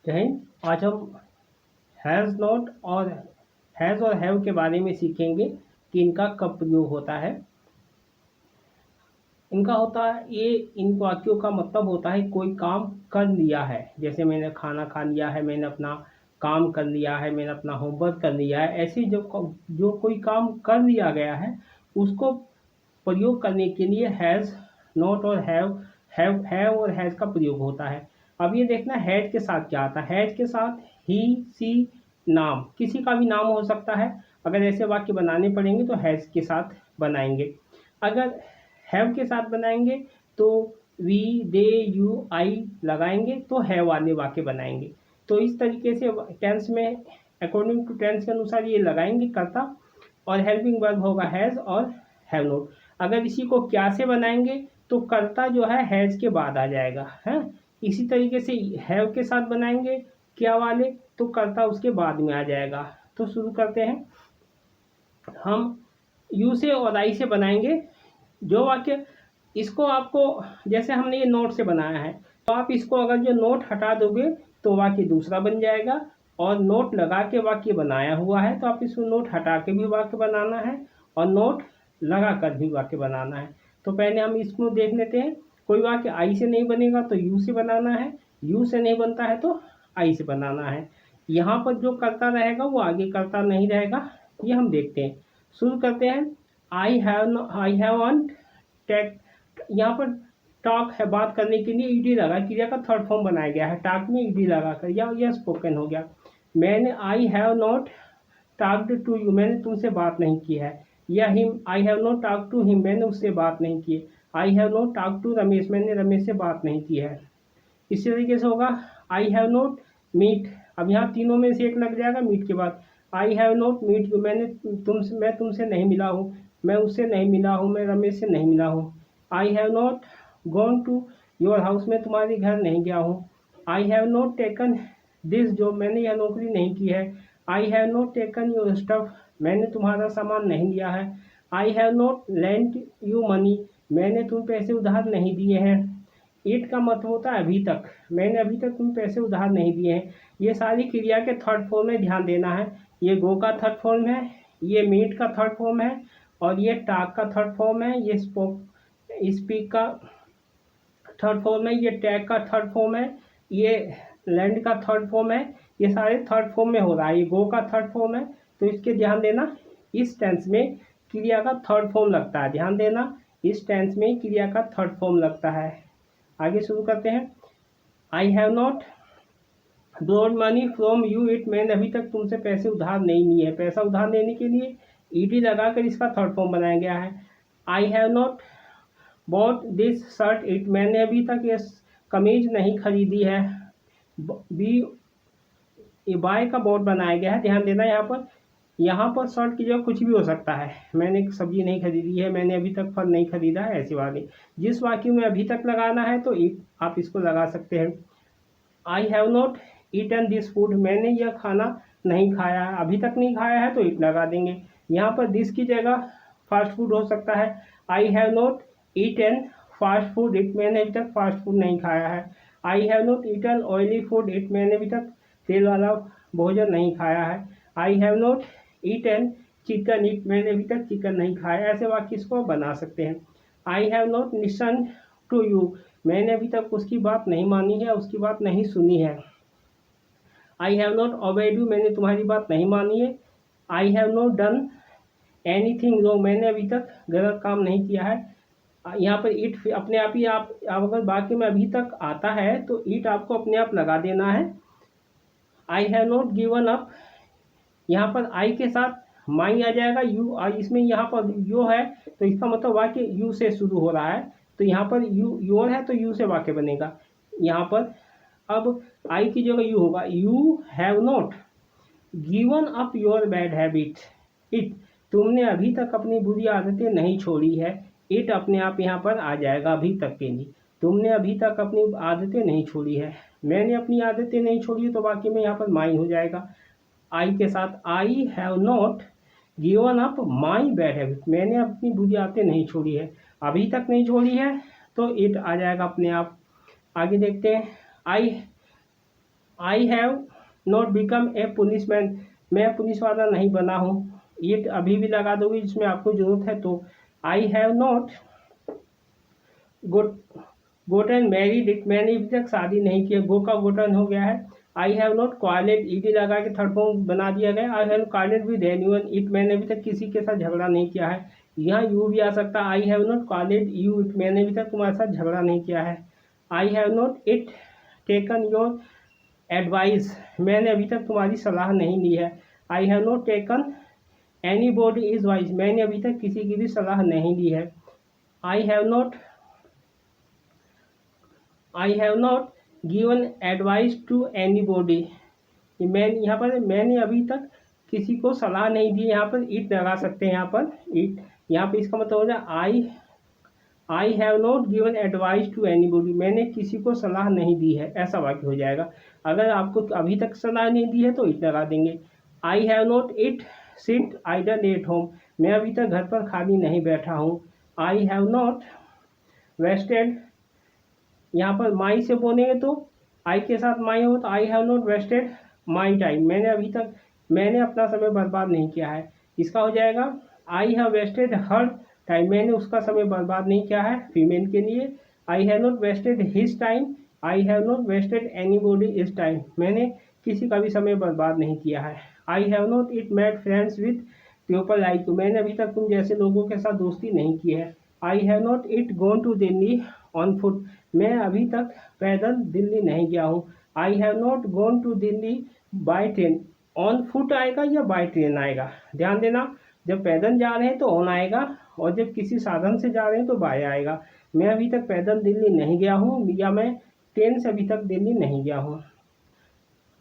कहें आज हम हैज़ और हैव के बारे में सीखेंगे कि इनका कब प्रयोग होता है। इनका होता है ये इन वाक्यों का मतलब होता है कोई काम कर लिया है, जैसे मैंने खाना खा लिया है, मैंने अपना काम कर लिया है, मैंने अपना होमवर्क कर लिया है। ऐसे जो कोई काम कर लिया गया है उसको प्रयोग करने के लिए हैज़, नॉट और हैव और हैज़ का प्रयोग होता है। अब ये देखना हैज के साथ क्या आता है। हैज के साथ ही, सी, नाम, किसी का भी नाम हो सकता है। अगर ऐसे वाक्य बनाने पड़ेंगे तो हैज के साथ बनाएंगे। अगर हैव के साथ बनाएंगे तो वी, दे, यू, आई लगाएंगे तो हैव वाले वाक्य बनाएंगे। तो इस तरीके से टेंस में अकॉर्डिंग टू टेंस के अनुसार ये लगाएंगे कर्ता, और हेल्पिंग वर्ब होगा हैज और हैव नॉट। अगर इसी को क्या से बनाएंगे तो कर्ता जो है हैज के बाद आ जाएगा है। इसी तरीके से हैव के साथ बनाएंगे क्या वाले तो कर्ता उसके बाद में आ जाएगा। तो शुरू करते हैं। हम यू से और आई से बनाएंगे जो वाक्य। इसको आपको जैसे हमने ये नोट से बनाया है तो आप इसको अगर जो नोट हटा दोगे तो वाक्य दूसरा बन जाएगा, और नोट लगा के वाक्य बनाया हुआ है तो आप इसको नोट हटा के भी वाक्य बनाना है और नोट लगा कर भी वाक्य बनाना है। तो पहले हम इसको देख लेते हैं। कोई वाक्य आई से नहीं बनेगा तो यू से बनाना है, यू से नहीं बनता है तो आई से बनाना है। यहाँ पर जो करता रहेगा वो आगे करता नहीं रहेगा, ये हम देखते हैं। शुरू करते हैं। आई हैव ऑन टेक, यहाँ पर टॉक है बात करने के लिए ईडी लगा, क्रिया का थर्ड फॉर्म बनाया गया है टॉक में ईडी लगा कर, या यह स्पोकन हो गया। मैंने I have not talked to you, मैंने तुमसे बात नहीं की है। या him, I have not talk to him, मैंने उससे बात नहीं की। I have not talk to Ramesh, मैंने रमेश से बात नहीं की है। इसी तरीके से होगा आई हैव नॉट मीट, अब यहाँ तीनों में से एक लग जाएगा मीट के बाद। I have not meet you, मैं तुमसे नहीं मिला हूँ, मैं उससे नहीं मिला हूँ, मैं रमेश से नहीं मिला हूँ। I have not gone to your house, मैं तुम्हारे घर नहीं गया हूँ। I have not taken this job, मैंने यह नौकरी नहीं की है। I have not taken your stuff, मैंने तुम्हारा सामान नहीं लिया है। I have not lent you money, मैंने तुम पैसे उधार नहीं दिए हैं। इट का मतलब होता है अभी तक, मैंने अभी तक तुम पैसे उधार नहीं दिए हैं। ये सारी क्रिया के थर्ड फॉर्म में ध्यान देना है। ये गो का थर्ड फॉर्म है, ये मीट का थर्ड फॉर्म है, और ये टाक का थर्ड फॉर्म है, ये स्पीक का थर्ड फॉर्म है, ये टैग का थर्ड फॉर्म है, ये लैंड का थर्ड फॉर्म है। ये सारे थर्ड फॉर्म में हो रहा है। ये गो का थर्ड फॉर्म है तो इसके ध्यान देना। इस टेंस में क्रिया का थर्ड फॉर्म लगता है, ध्यान देना, इस टेंस में क्रिया का थर्ड फॉर्म लगता है। आगे शुरू करते हैं। I have not board money from you it, मैंने अभी तक तुमसे पैसे उधार नहीं लिए हैं। पैसा उधार लेने के लिए ईडी लगाकर इसका थर्ड फॉर्म बनाया गया है। I have not bought this shirt it, मैंने अभी तक ये कमीज नहीं खरीदी है। बी, बाय का बॉट बनाया गया है, ध्यान देना। यहाँ पर शर्ट की जगह कुछ भी हो सकता है। मैंने सब्जी नहीं खरीदी है, मैंने अभी तक फल नहीं खरीदा है, ऐसी बात नहीं। जिस वाक्य में अभी तक लगाना है तो आप इसको लगा सकते हैं। I have not eaten this food, मैंने यह खाना नहीं खाया है, अभी तक नहीं खाया है तो इट लगा देंगे। यहाँ पर दिस की जगह फास्ट फूड हो सकता है। I have not eaten fast food yet, मैंने अभी तक फास्ट फूड नहीं खाया है। I have not eaten oily food yet, मैंने अभी तक तेल वाला भोजन नहीं खाया है। I have not eaten chicken yet, मैंने अभी तक चिकन नहीं खाया। ऐसे वाक्य इसको बना सकते हैं। I have not listen to you, मैंने अभी तक उसकी बात नहीं मानी है, उसकी बात नहीं सुनी है। I have not obeyed you, मैंने तुम्हारी बात नहीं मानी है। I have not done anything wrong, मैंने अभी तक गलत काम नहीं किया है। यहाँ पर ईट अपने आप ही आप अगर वाक्य में अभी तक आता है तो ईट आपको अपने आप लगा देना है। I have not given up, यहाँ पर आई के साथ माई आ जाएगा। यू इसमें यहाँ पर यो है तो इसका मतलब वाक्य यू से शुरू हो रहा है, तो यहाँ पर यू योर है तो यू से वाक्य बनेगा। यहाँ पर अब आई की जगह यू होगा। You have not given up your bad habit it, तुमने अभी तक अपनी बुरी आदतें नहीं छोड़ी है। इट अपने आप यहाँ पर आ जाएगा अभी तक के लिए। तुमने अभी तक अपनी आदतें नहीं छोड़ी है, मैंने अपनी आदतें नहीं छोड़ी तो वाक्य में यहाँ पर माई हो जाएगा। आई के साथ आई have not given up my bad habit, मैंने अपनी बुरी आदतें नहीं छोड़ी है, अभी तक नहीं छोड़ी है तो इट आ जाएगा अपने आप। आगे देखते हैं। I I have not become a policeman, मैं पुलिस वाला नहीं बना हूँ। इट अभी भी लगा दोगे जिसमें आपको जरूरत है तो। I have not goat Gotan married it, मैंने अभी तक शादी नहीं किया, गो का गोटन हो गया है। I have not quarrelled, ED लगा के थर्ड फॉर्म बना दिया गया। I have quarrelled with anyone it, मैंने अभी तक किसी के साथ झगड़ा नहीं किया है। यहाँ यू भी आ सकता है, I have not quarrelled you it, मैंने अभी तक तुम्हारे साथ झगड़ा नहीं किया है। I have not it taken your advice, मैंने अभी तक तुम्हारी सलाह नहीं ली है। I have not taken anybody is wise, मैंने अभी तक किसी की भी सलाह नहीं ली है। I have not given advice to anybody, मैं यहाँ पर मैंने अभी तक किसी को सलाह नहीं दी, यहाँ पर इट लगा सकते हैं। यहाँ पर इट, यहाँ पर इसका मतलब हो जाए I have not given advice to anybody, मैंने किसी को सलाह नहीं दी है, ऐसा वाक्य हो जाएगा। अगर आपको अभी तक सलाह नहीं दी है तो इट लगा देंगे। आई have not it sit idle at home, मैं अभी तक घर पर खाली नहीं बैठा हूँ। आई हैव नॉट वेस्टेड, यहाँ पर माई से बोलेंगे तो आई के साथ माई हो तो I have not wasted my time, मैंने अपना समय बर्बाद नहीं किया है। इसका हो जाएगा I have wasted her time, मैंने उसका समय बर्बाद नहीं किया है फीमेल के लिए। I have not wasted his time, I have not wasted anybody is time, मैंने किसी का भी समय बर्बाद नहीं किया है। I have not yet made friends with people like you, मैंने अभी तक तुम जैसे लोगों के साथ दोस्ती नहीं की है। I have not yet gone to Delhi on foot, मैं अभी तक पैदल दिल्ली नहीं गया हूँ। I have not gone to Delhi by train, on foot आएगा या बाय ट्रेन आएगा, ध्यान देना। जब पैदल जा रहे हैं तो ऑन आएगा और जब किसी साधन से जा रहे हैं तो बाय आएगा। मैं अभी तक पैदल दिल्ली नहीं गया हूँ या मैं ट्रेन से अभी तक दिल्ली नहीं गया हूँ।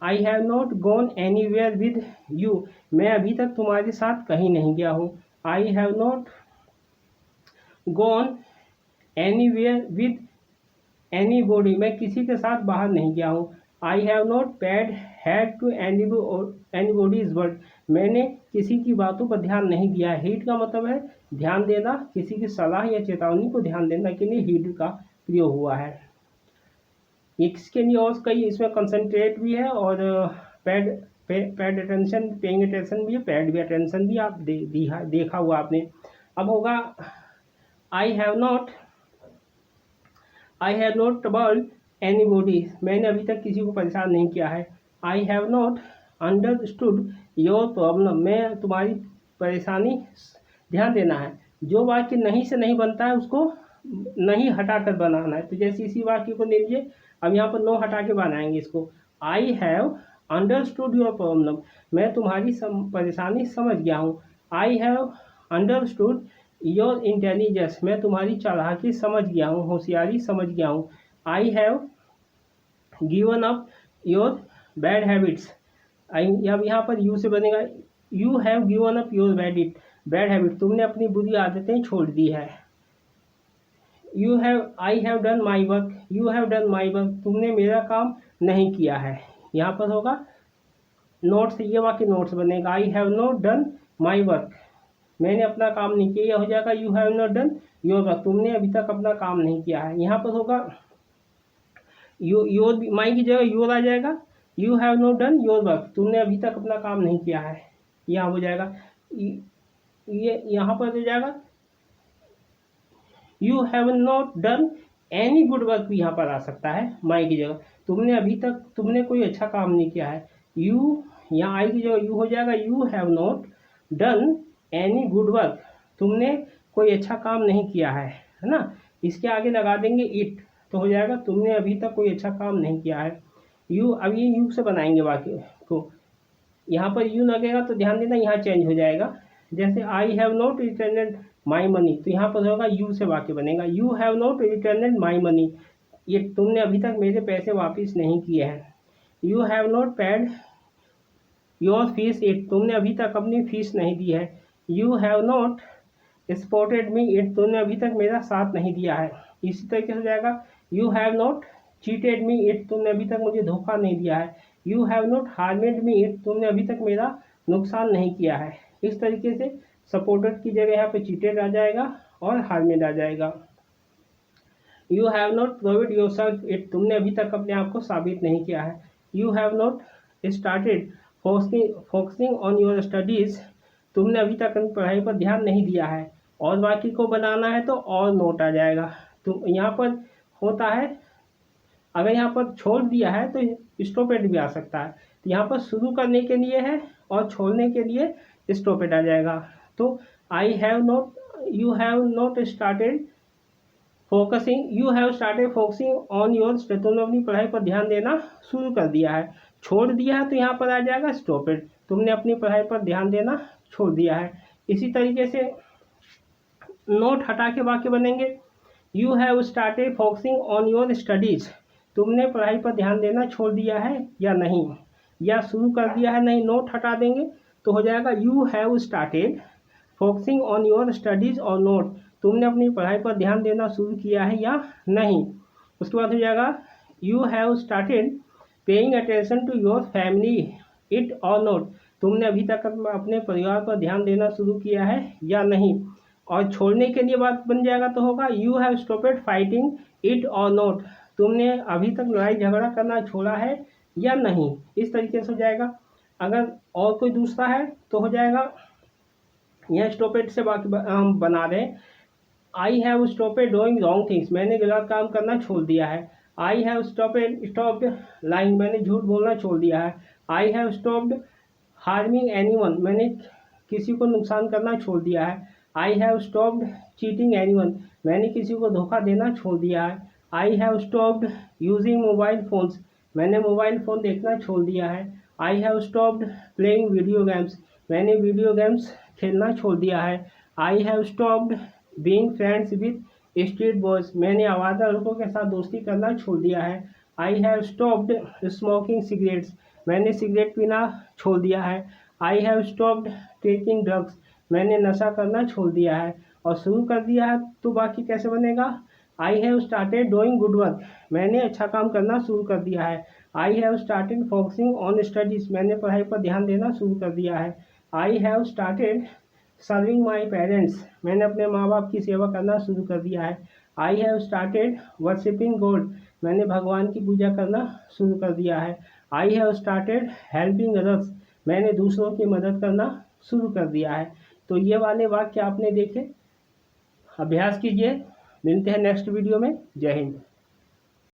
I have not gone anywhere with you, मैं अभी तक तुम्हारे साथ कहीं नहीं गया हूँ। I have not gone anywhere with anybody, मैं किसी के साथ बाहर नहीं गया हूँ। I have not paid heed to anybody's word, मैंने किसी की बातों पर ध्यान नहीं दिया है। हीड का मतलब है ध्यान देना, किसी की सलाह या चेतावनी को ध्यान देना के लिए हीड का प्रयोग हुआ है। इसके लिए और कई, इसमें कंसंट्रेट भी है और पेड अटेंशन, पेइंग अटेंशन भी है, पेड भी अटेंशन भी आप देखा हुआ आपने। अब होगा आई have not troubled any body, मैंने अभी तक किसी को परेशान नहीं किया है। I have not understood your problem, मैं तुम्हारी परेशानी, ध्यान देना है जो वाक्य नहीं से नहीं बनता है उसको नहीं हटाकर बनाना है। तो जैसे इसी वाक्य को ले लीजिए, अब यहाँ पर नो हटा के बनाएंगे इसको। I have understood your problem, मैं तुम्हारी परेशानी समझ गया हूँ। I have understood your intelligence, मैं तुम्हारी चालाकी समझ गया हूँ, होशियारी समझ गया हूँ। I have given up your bad habits, अब यहाँ पर यू से बनेगा you have given up your bad habit, तुमने अपनी बुरी आदतें छोड़ दी है। I have done my work, you have done my work, तुमने मेरा काम नहीं किया है। यहाँ पर होगा नोट्स, ये वाक्य नोट्स बनेगा। आई have not done my work, मैंने अपना काम नहीं किया, यह हो जाएगा you have not done your work, तुमने अभी तक अपना काम नहीं किया है। यहाँ पर होगा योर, माई की जगह योर आ जाएगा। You have not done your work, तुमने अभी तक अपना काम नहीं किया है, यहाँ हो जाएगा। ये यहाँ पर हो जाएगा you have not done any good work, भी यहाँ पर आ सकता है माई की जगह। तुमने कोई अच्छा काम नहीं किया है। यू, यहाँ आई की जगह यू हो जाएगा you have not done any good work, तुमने कोई अच्छा काम नहीं किया है ना। इसके आगे लगा देंगे इट, तो हो जाएगा तुमने अभी तक कोई अच्छा काम नहीं किया है। यू, अब ये यू से बनाएंगे वाक्य को, यहाँ पर यू लगेगा तो ध्यान देना यहाँ चेंज हो जाएगा। जैसे आई have not returned my money, तो यहाँ पर होगा यू से वाक्य बनेगा you have not returned my money, ये तुमने अभी तक मेरे पैसे वापस नहीं किए हैं। You have not paid your fees it, तुमने अभी तक अपनी फीस नहीं दी है। You have not supported me it, तुमने अभी तक मेरा साथ नहीं दिया है। इसी तरीके से जाएगा you have not cheated me it, तुमने अभी तक मुझे धोखा नहीं दिया है। You have not harmed me it, तुमने अभी तक मेरा नुकसान नहीं किया है। इस तरीके से सपोर्टेड की जगह यहाँ पे चीटेड आ जाएगा और हार्मेड आ जाएगा। You have not proved yourself it, तुमने अभी तक अपने आप को साबित नहीं किया है। You have not started focusing on your studies, तुमने अभी तक अपनी पढ़ाई पर ध्यान नहीं दिया है। और बाकी को बनाना है तो और नोट आ जाएगा। तो यहाँ पर होता है, अगर यहाँ पर छोड़ दिया है तो स्टॉपेड भी आ सकता है। तो यहाँ पर शुरू करने के लिए है और छोड़ने के लिए स्टॉपेड आ जाएगा। तो I have not, you have not started you have started focusing on your study, तुमने अपनी पढ़ाई पर ध्यान देना शुरू कर दिया है। छोड़ दिया है तो यहाँ पर आ जाएगा स्टॉपेड, तुमने अपनी पढ़ाई पर ध्यान देना छोड़ दिया है। इसी तरीके से नोट हटा के वाक्य बनेंगे, you have started focusing on your studies, तुमने पढ़ाई पर ध्यान देना छोड़ दिया है या नहीं, या शुरू कर दिया है नहीं। नोट हटा देंगे तो हो जाएगा you have started focusing on your studies और नोट, तुमने अपनी पढ़ाई पर ध्यान देना शुरू किया है या नहीं। उसके बाद हो जाएगा you have started paying attention to your family yet or not, तुमने अभी तक अपने परिवार पर ध्यान देना शुरू किया है या नहीं। और छोड़ने के लिए बात बन जाएगा तो होगा you have stopped fighting it or not, तुमने अभी तक लड़ाई झगड़ा करना छोड़ा है या नहीं। इस तरीके से हो जाएगा। अगर और कोई दूसरा है तो हो जाएगा, यह स्टॉपेड से बाकी हम बना रहे हैं, I have stopped doing wrong things, मैंने गलत काम करना छोड़ दिया है। आई हैव स्टॉप्ड लाइंग, मैंने झूठ बोलना छोड़ दिया है। I have stopped harming anyone, मैंने किसी को नुकसान करना छोड़ दिया है। I have stopped cheating anyone, मैंने किसी को धोखा देना छोड़ दिया है। I have stopped using mobile phones, मैंने मोबाइल फ़ोन देखना छोड़ दिया है। I have stopped playing video games, मैंने वीडियो गेम्स खेलना छोड़ दिया है। I have stopped being friends with street boys, मैंने आवारा लड़कों के साथ दोस्ती करना छोड़ दिया है। I have stopped smoking cigarettes, मैंने सिगरेट पीना छोड़ दिया है। I have stopped taking drugs, मैंने नशा करना छोड़ दिया है। और शुरू कर दिया है तो बाकी कैसे बनेगा, I have started doing good work, मैंने अच्छा काम करना शुरू कर दिया है। I have started focusing on studies, मैंने पढ़ाई पर ध्यान देना शुरू कर दिया है। I have started serving my parents, मैंने अपने माँ बाप की सेवा करना शुरू कर दिया है। I have started worshipping God, मैंने भगवान की पूजा करना शुरू कर दिया है। I have started helping others, मैंने दूसरों की मदद करना शुरू कर दिया है। तो ये वाले वाक्य आपने देखे, अभ्यास कीजिए। मिलते हैं नेक्स्ट वीडियो में। जय हिंद।